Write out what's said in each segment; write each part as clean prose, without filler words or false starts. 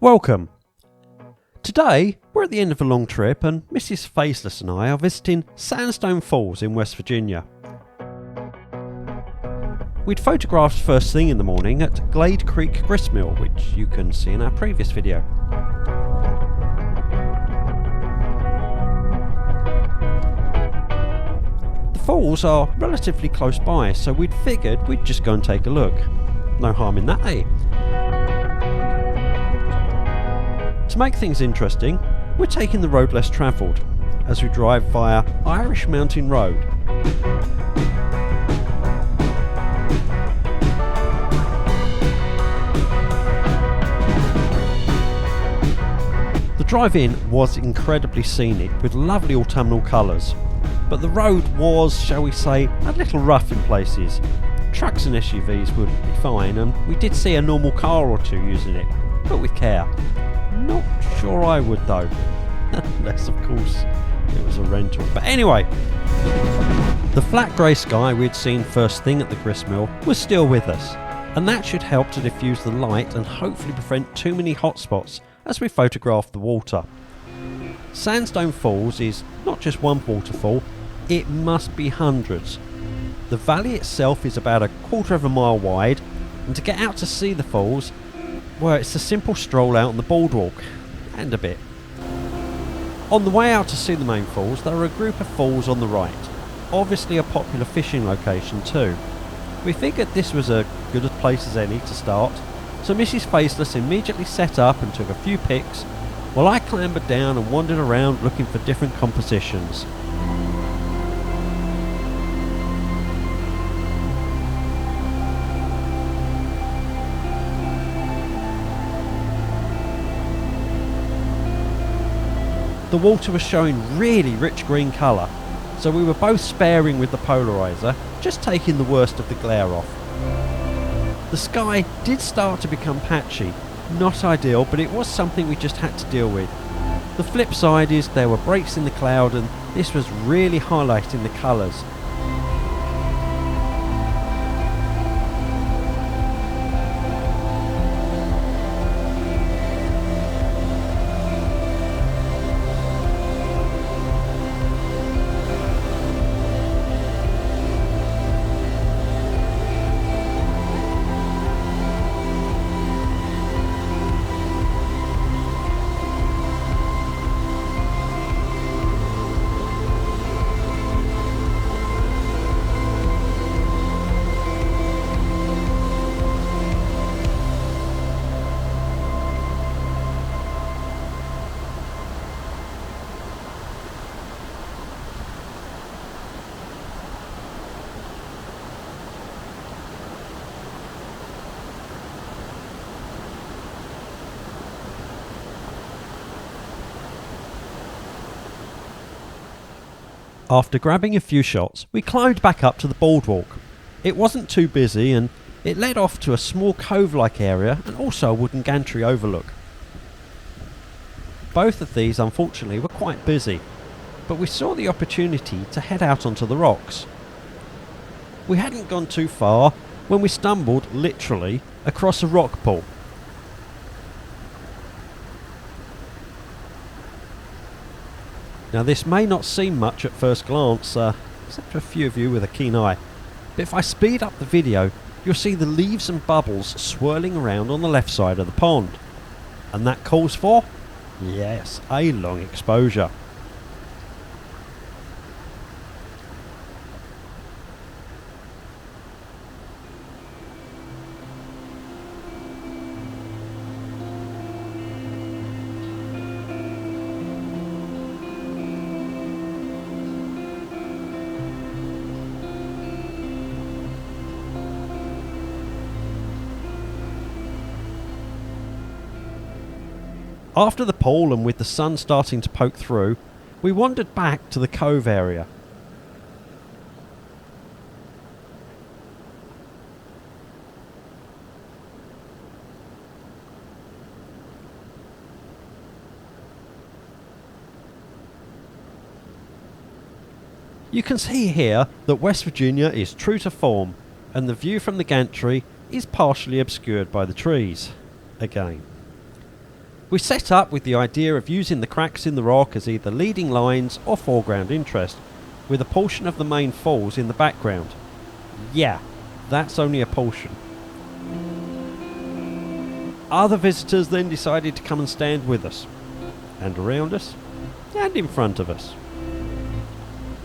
Welcome! Today we're at the end of a long trip and Mrs Faceless and I are visiting Sandstone Falls in West Virginia. We'd photographed first thing in the morning at Glade Creek Gristmill, which you can see in our previous video. The falls are relatively close by, so we'd figured we'd just go and take a look. No harm in that, eh? To make things interesting, we're taking the road less travelled as we drive via Irish Mountain Road. The drive in was incredibly scenic with lovely autumnal colours, but the road was, shall we say, a little rough in places. Trucks and SUVs would be fine, and we did see a normal car or two using it, but with care. Not sure I would though, unless of course it was a rental. But anyway, the flat grey sky we'd seen first thing at the gristmill was still with us, and that should help to diffuse the light and hopefully prevent too many hot spots as we photograph the water. Sandstone Falls is not just one waterfall, it must be hundreds. The valley itself is about 1/4 mile wide, and to get out to see the falls, well, it's a simple stroll out on the boardwalk, and a bit. On the way out to see the main falls, there are a group of falls on the right, obviously a popular fishing location too. We figured this was as good a place as any to start, so Mrs Faceless immediately set up and took a few pics, while I clambered down and wandered around looking for different compositions. The water was showing really rich green colour, so we were both sparing with the polarizer, just taking the worst of the glare off. The sky did start to become patchy, not ideal, but it was something we just had to deal with. The flip side is there were breaks in the cloud, and this was really highlighting the colours. After grabbing a few shots, we climbed back up to the boardwalk. It wasn't too busy and it led off to a small cove-like area and also a wooden gantry overlook. Both of these unfortunately were quite busy, but we saw the opportunity to head out onto the rocks. We hadn't gone too far when we stumbled, literally, across a rock pool. Now this may not seem much at first glance, except for a few of you with a keen eye, but if I speed up the video, you'll see the leaves and bubbles swirling around on the left side of the pond. And that calls for, yes, a long exposure. After the pool and with the sun starting to poke through, we wandered back to the cove area. You can see here that West Virginia is true to form, and the view from the gantry is partially obscured by the trees. Again. We set up with the idea of using the cracks in the rock as either leading lines or foreground interest, with a portion of the main falls in the background. Yeah, that's only a portion. Other visitors then decided to come and stand with us, and around us, and in front of us.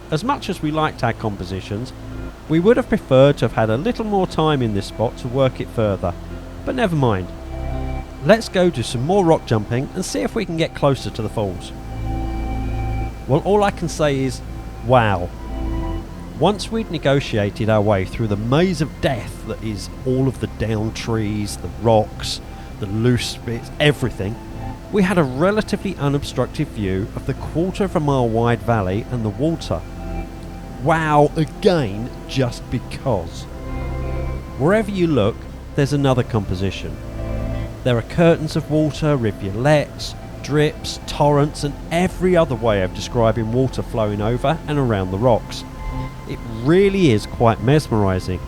As much as we liked our compositions, we would have preferred to have had a little more time in this spot to work it further, but never mind. Let's go do some more rock jumping and see if we can get closer to the falls. Well, all I can say is, wow. Once we'd negotiated our way through the maze of death that is all of the downed trees, the rocks, the loose bits, everything, we had a relatively unobstructed view of the 1/4 mile wide valley and the water. Wow again, just because. Wherever you look, there's another composition. There are curtains of water, rivulets, drips, torrents, and every other way of describing water flowing over and around the rocks. It really is quite mesmerising.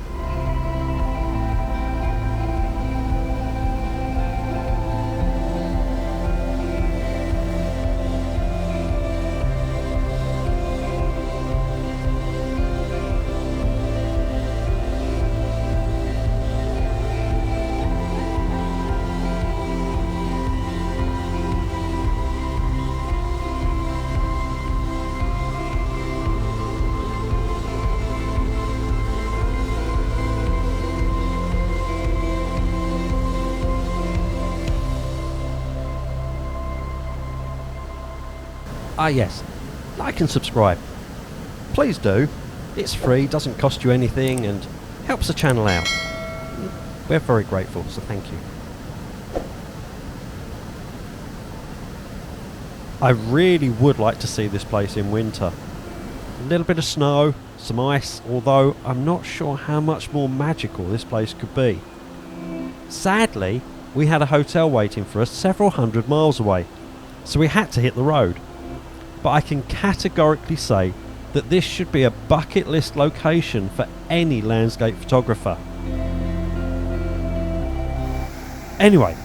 Ah yes, like and subscribe. Please do. It's free, doesn't cost you anything and helps the channel out. We're very grateful, so thank you. I really would like to see this place in winter. A little bit of snow, some ice, although I'm not sure how much more magical this place could be. Sadly, we had a hotel waiting for us several hundred miles away, so we had to hit the road. But I can categorically say that this should be a bucket list location for any landscape photographer. Anyway,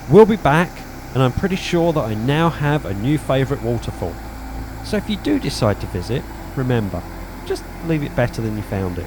we'll be back, and I'm pretty sure that I now have a new favourite waterfall. So if you do decide to visit, remember, just leave it better than you found it.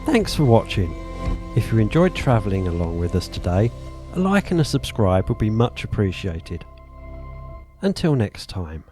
Thanks for watching. If you enjoyed travelling along with us today, a like and a subscribe would be much appreciated. Until next time.